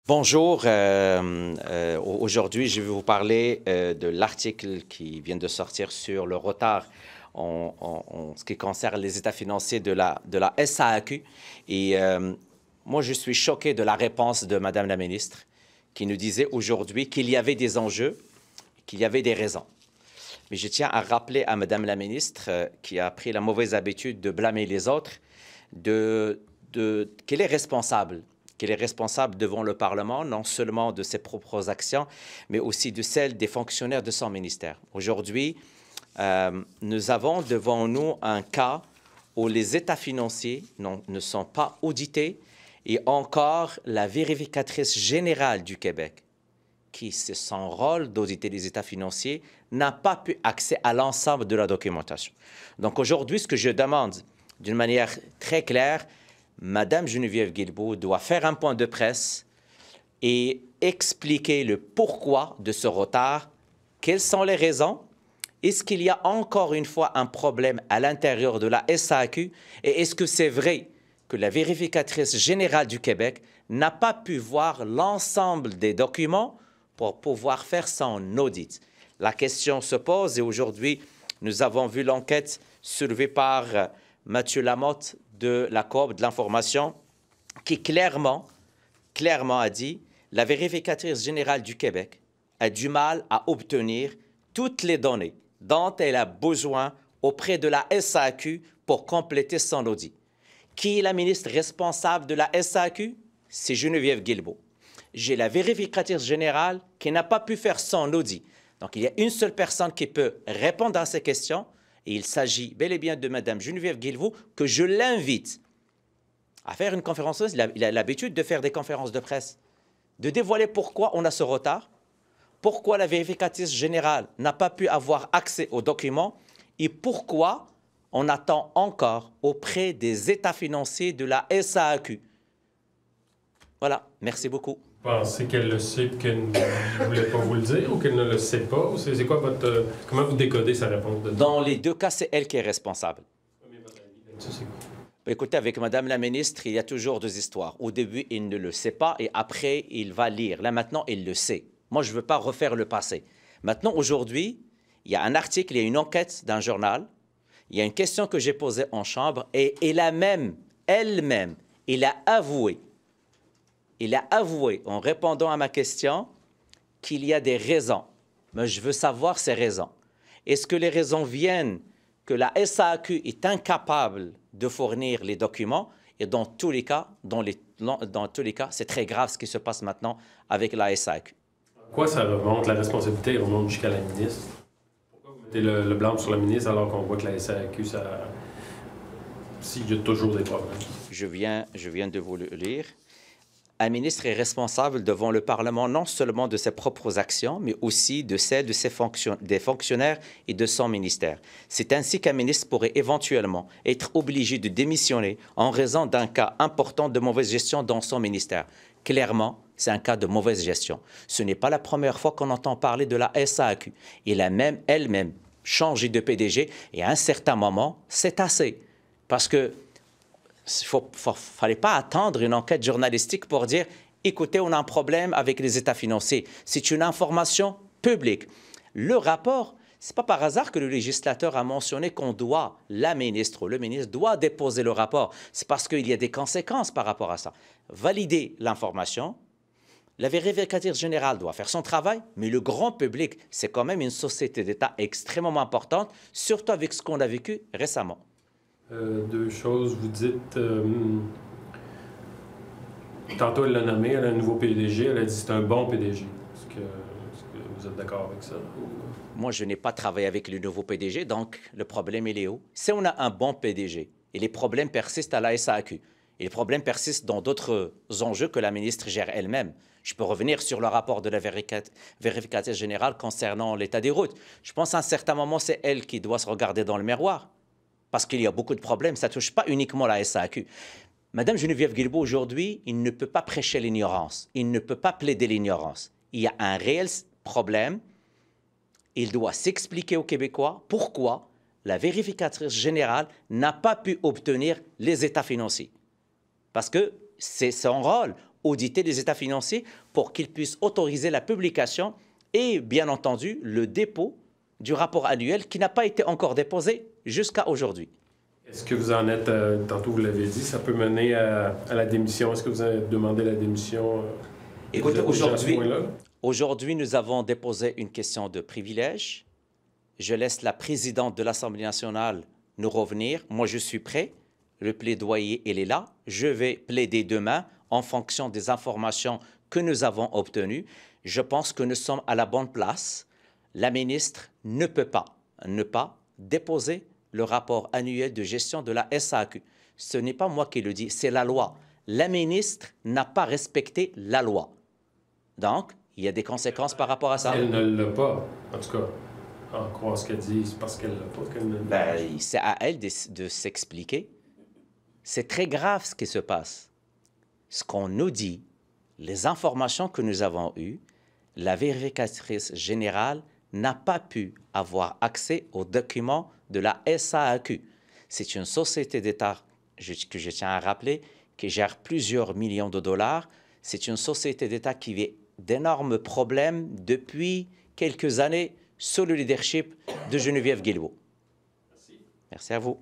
Bonjour, aujourd'hui je vais vous parler de l'article qui vient de sortir sur le retard en ce qui concerne les états financiers de la SAAQ. Et moi je suis choqué de la réponse de Madame la ministre qui nous disait aujourd'hui qu'il y avait des enjeux, qu'il y avait des raisons. Mais je tiens à rappeler à Madame la ministre qui a pris la mauvaise habitude de blâmer les autres, qu'elle est responsable. Qu'elle est responsable devant le Parlement, non seulement de ses propres actions, mais aussi de celles des fonctionnaires de son ministère. Aujourd'hui, nous avons devant nous un cas où les états financiers ne sont pas audités et encore la vérificatrice générale du Québec, qui c'est son rôle d'auditer les états financiers, n'a pas pu accéder à l'ensemble de la documentation. Donc aujourd'hui, ce que je demande d'une manière très claire, Madame Geneviève Guilbeault doit faire un point de presse et expliquer le pourquoi de ce retard, quelles sont les raisons, est-ce qu'il y a encore une fois un problème à l'intérieur de la SAAQ et est-ce que c'est vrai que la vérificatrice générale du Québec n'a pas pu voir l'ensemble des documents pour pouvoir faire son audit. La question se pose et aujourd'hui, nous avons vu l'enquête soulevée par Mathieu Lamotte de la Coop de l'information qui clairement a dit « La vérificatrice générale du Québec a du mal à obtenir toutes les données dont elle a besoin auprès de la SAAQ pour compléter son audit. » Qui est la ministre responsable de la SAAQ? C'est Geneviève Guilbeault. J'ai la vérificatrice générale qui n'a pas pu faire son audit. Donc, il y a une seule personne qui peut répondre à ces questions. Et il s'agit bel et bien de Mme Geneviève Guilbeault, que je l'invite à faire une conférence de presse. Il a l'habitude de faire des conférences de presse, de dévoiler pourquoi on a ce retard, pourquoi la vérificatrice générale n'a pas pu avoir accès aux documents et pourquoi on attend encore auprès des états financiers de la SAAQ. Voilà, merci beaucoup. Vous pensez qu'elle le sait et qu'elle ne voulait pas vous le dire ou qu'elle ne le sait pas? C'est quoi votre... Comment vous décodez sa réponse? Dans les deux cas, c'est elle qui est responsable. Mais votre avis là-dessus, c'est quoi? Écoutez, avec Madame la ministre, il y a toujours deux histoires. Au début, il ne le sait pas et après, il va lire. Là, maintenant, il le sait. Moi, je ne veux pas refaire le passé. Maintenant, aujourd'hui, il y a un article, il y a une enquête d'un journal. Il y a une question que j'ai posée en chambre et elle-même, il a avoué en répondant à ma question qu'il y a des raisons. Mais je veux savoir ces raisons. Est-ce que les raisons viennent que la SAAQ est incapable de fournir les documents? Et dans tous les cas, c'est très grave ce qui se passe maintenant avec la SAAQ. À quoi ça remonte? La responsabilité remonte jusqu'à la ministre? Pourquoi vous mettez le blâme sur la ministre alors qu'on voit que la SAAQ, s'il y a toujours des problèmes? Je viens de vous le lire. Un ministre est responsable devant le Parlement non seulement de ses propres actions, mais aussi de celles des fonctionnaires et de son ministère. C'est ainsi qu'un ministre pourrait éventuellement être obligé de démissionner en raison d'un cas important de mauvaise gestion dans son ministère. Clairement, c'est un cas de mauvaise gestion. Ce n'est pas la première fois qu'on entend parler de la SAAQ. Elle a même elle-même changé de PDG et à un certain moment, c'est assez. Parce que il ne fallait pas attendre une enquête journalistique pour dire « Écoutez, on a un problème avec les états financiers ». C'est une information publique. Le rapport, ce n'est pas par hasard que le législateur a mentionné qu'on doit, la ministre ou le ministre doit déposer le rapport. C'est parce qu'il y a des conséquences par rapport à ça. Valider l'information, la vérificatrice générale doit faire son travail, mais le grand public, c'est quand même une société d'État extrêmement importante, surtout avec ce qu'on a vécu récemment. Deux choses. Vous dites... tantôt, elle l'a nommé, elle a un nouveau PDG. Elle a dit que c'est un bon PDG. Est-ce que vous êtes d'accord avec ça? Moi, je n'ai pas travaillé avec le nouveau PDG, donc le problème, il est où? Si on a un bon PDG et les problèmes persistent à la SAAQ, et les problèmes persistent dans d'autres enjeux que la ministre gère elle-même. Je peux revenir sur le rapport de la vérificatrice générale concernant l'état des routes. Je pense qu'à un certain moment, c'est elle qui doit se regarder dans le miroir. Parce qu'il y a beaucoup de problèmes, ça ne touche pas uniquement la SAAQ. Madame Geneviève Guilbeault, aujourd'hui, il ne peut pas prêcher l'ignorance. Il ne peut pas plaider l'ignorance. Il y a un réel problème. Il doit s'expliquer aux Québécois pourquoi la vérificatrice générale n'a pas pu obtenir les états financiers. Parce que c'est son rôle. auditer les états financiers pour qu'ils puissent autoriser la publication et, bien entendu, le dépôt du rapport annuel qui n'a pas été encore déposé jusqu'à aujourd'hui. Est-ce que vous en êtes, tantôt vous l'avez dit, ça peut mener à la démission? Est-ce que vous avez demandé la démission? Écoutez, aujourd'hui, nous avons déposé une question de privilège. Je laisse la présidente de l'Assemblée nationale nous revenir. Moi, je suis prêt. Le plaidoyer, il est là. Je vais plaider demain en fonction des informations que nous avons obtenues. Je pense que nous sommes à la bonne place. La ministre ne peut pas ne pas déposer le rapport annuel de gestion de la SAQ. Ce n'est pas moi qui le dis, c'est la loi. La ministre n'a pas respecté la loi. Donc, il y a des conséquences par rapport à ça. Elle ne l'a pas. En tout cas, en croire ce qu'elle dit, c'est parce qu'elle ne l'a pas qu'elle ne l'a pas. C'est à elle de s'expliquer. C'est très grave ce qui se passe. Ce qu'on nous dit, les informations que nous avons eues, la vérificatrice générale n'a pas pu avoir accès aux documents de la SAQ. C'est une société d'État que je tiens à rappeler, qui gère plusieurs millions de dollars. C'est une société d'État qui vit d'énormes problèmes depuis quelques années sous le leadership de Geneviève Guilbeault. Merci. Merci à vous.